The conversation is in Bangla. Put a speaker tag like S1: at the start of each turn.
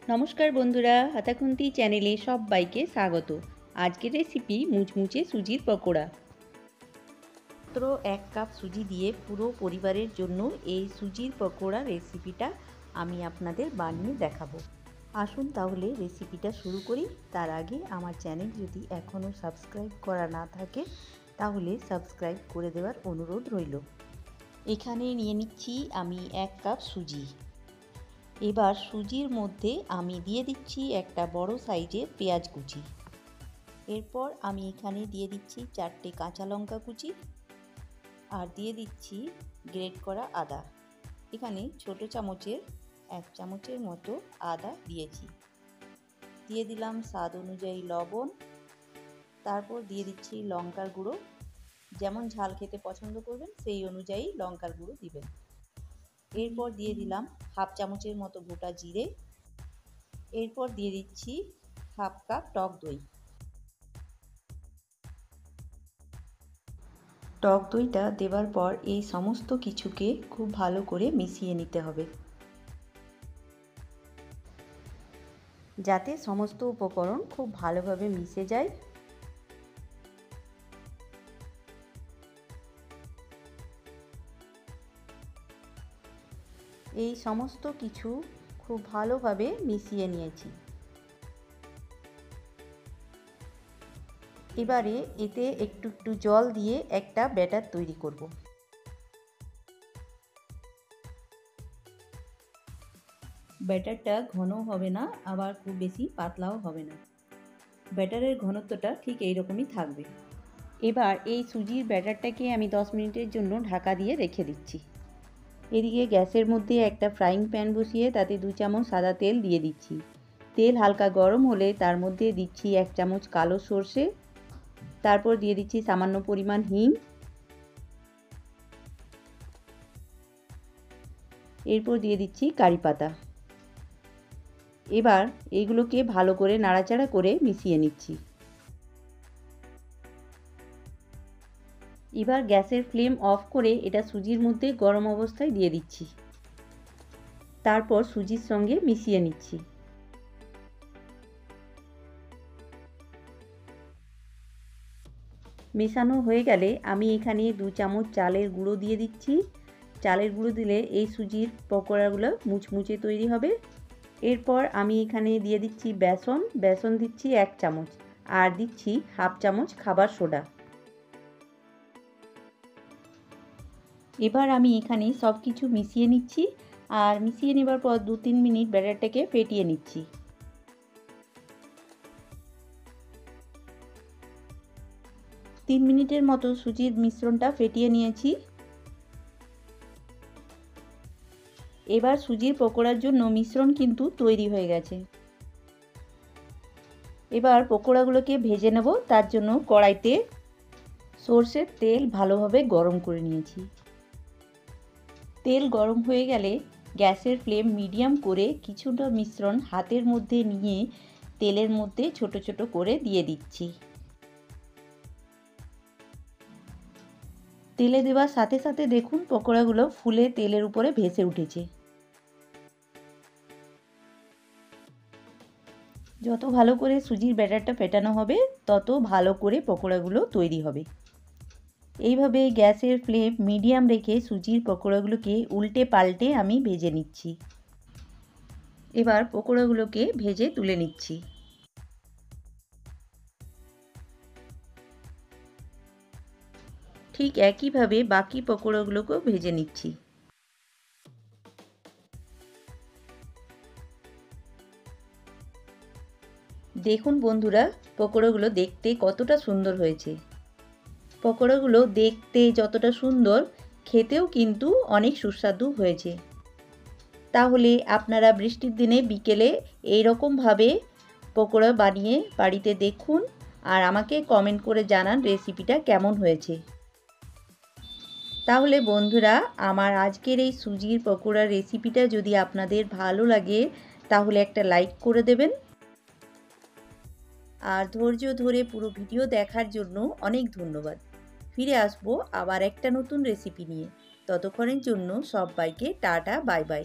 S1: নমস্কার বন্ধুরা, হাতাখুন্তি চ্যানেলে সবাইকে স্বাগত। আজকের রেসিপি মুচমুচে সুজির পকোড়া। মাত্র 1 কাপ সুজি দিয়ে পুরো পরিবারের জন্য এই সুজির পকোড়া রেসিপিটা আমি আপনাদের বানিয়ে দেখাবো। আসুন তাহলে রেসিপিটা শুরু করি। তার আগে আমার চ্যানেল যদি এখনও সাবস্ক্রাইব করা না থাকে তাহলে সাবস্ক্রাইব করে দেওয়ার অনুরোধ রইল। এখানে নিয়ে নিচ্ছি আমি 1 কাপ সুজি। এবার সুজির মধ্যে আমি দিয়ে দিচ্ছি একটা বড় সাইজের পেঁয়াজ কুচি। এরপর আমি এখানে দিয়ে দিচ্ছি 4টে কাঁচা লঙ্কা কুচি আর দিয়ে দিচ্ছি গ্রেট করা আদা। এখানে ছোট চামচের 1 চামচের মতো আদা দিয়েছি। দিয়ে দিলাম স্বাদ অনুযায়ী লবণ। তারপর দিয়ে দিচ্ছি লঙ্কার গুঁড়ো, যেমন ঝাল খেতে পছন্দ করবেন সেই অনুযায়ী লঙ্কার গুঁড়ো দিবেন। এরপর দিয়ে দিলাম 1/2 চামচের মতো গোটা জিরে। এরপর দিয়ে দিচ্ছি 1/2 কাপ টক দই। টক দইটা দেওয়ার পর এই সমস্ত কিছুকে খুব ভালো করে মিশিয়ে নিতে হবে, যাতে সমস্ত উপকরণ খুব ভালোভাবে মিশে যায়। এই সমস্ত কিছু খুব ভালোভাবে মিশিয়ে নিয়েছি। এবারে এতে একটু একটু জল দিয়ে একটা ব্যাটার তৈরি করব। ব্যাটারটা ঘনও হবে না, আবার খুব বেশি পাতলাও হবে না। ব্যাটারের ঘনত্বটা ঠিক এইরকমই থাকবে। এবার এই সুজির ব্যাটারটাকে আমি 10 মিনিটের জন্য ঢাকা দিয়ে রেখে দিচ্ছি। এদিকে গ্যাসের মধ্যে একটা ফ্রাইং প্যান বসিয়ে তাতে 2 চামচ সাদা তেল দিয়ে দিচ্ছি। তেল হালকা গরম হলে তার মধ্যে দিচ্ছি 1 চামচ কালো সর্ষে। তারপর দিয়ে দিচ্ছি সামান্য পরিমাণ হিং। এরপর দিয়ে দিচ্ছি কারি পাতা। এবার এইগুলোকে ভালো করে নাড়াচাড়া করে মিশিয়ে নিচ্ছি। এবার গ্যাসের ফ্লেম অফ করে এটা সুজির মধ্যে গরম অবস্থায় দিয়ে দিচ্ছি। তারপর সুজির সঙ্গে মিশিয়ে নিচ্ছি। মেশানো হয়ে গেলে আমি এখানে 2 চামচ চালের গুঁড়ো দিয়ে দিচ্ছি। চালের গুঁড়ো দিলে এই সুজির পকোড়াগুলো মুচমুচে তৈরি হবে। এরপর আমি এখানে দিয়ে দিচ্ছি বেসন দিচ্ছি 1 চামচ আর দিচ্ছি 1/2 চামচ খাবার সোডা। এবার আমি এখানে সব কিছু মিশিয়ে নিচ্ছি আর মিশিয়ে নেবার পর 2-3 মিনিট ব্যাটারটাকে ফেটিয়ে নিচ্ছি। তিন মিনিটের মতো সুজির মিশ্রণটা ফেটিয়ে নিয়েছি। এবার সুজির পকোড়ার জন্য মিশ্রণ কিন্তু তৈরি হয়ে গেছে। এবার পকোড়াগুলোকে ভেজে নেব। তার জন্য কড়াইতে সরষের তেল ভালোভাবে গরম করে নিয়েছি। তেল গরম হয়ে গেলে গ্যাসের ফ্লেম মিডিয়াম করে কিছুটা মিশ্রণ হাতের মধ্যে নিয়ে তেলের মধ্যে ছোট ছোট করে দিয়ে দিচ্ছি। তেলে দেওয়ার সাথে সাথে দেখুন পকোড়াগুলো ফুলে তেলের উপরে ভেসে উঠেছে। যত ভালো করে সুজির ব্যাটারটা ফেটানো হবে তত ভালো করে পকোড়াগুলো তৈরি হবে। এইভাবে গ্যাসের ফ্লেম মিডিয়াম রেখে সুজির পকোড়াগুলোকে উল্টে পাল্টে আমি ভেজে নিচ্ছি। এবার পকোড়াগুলোকে ভেজে তুলে নিচ্ছি। ঠিক একইভাবে বাকি পকোড়াগুলোকেও ভেজে নিচ্ছি। দেখুন বন্ধুরা, পকোড়াগুলো দেখতে কতটা সুন্দর হয়েছে। পকোড়াগুলো দেখতে যতটা সুন্দর, খেতেও কিন্তু অনেক সুস্বাদু হয়েছে। তাহলে আপনারা বৃষ্টির দিনে বিকেলে এইরকমভাবে পকোড়া বানিয়ে বাড়িতে দেখুন আর আমাকে কমেন্ট করে জানান রেসিপিটা কেমন হয়েছে। তাহলে বন্ধুরা, আমার আজকের এই সুজির পকোড়ার রেসিপিটা যদি আপনাদের ভালো লাগে তাহলে একটা লাইক করে দেবেন। আর ধৈর্য ধরে পুরো ভিডিও দেখার জন্য অনেক ধন্যবাদ। ফিরে আসবো আবার একটা নতুন রেসিপি নিয়ে। ততক্ষণের জন্য সবাইকে টাটা, বাই বাই।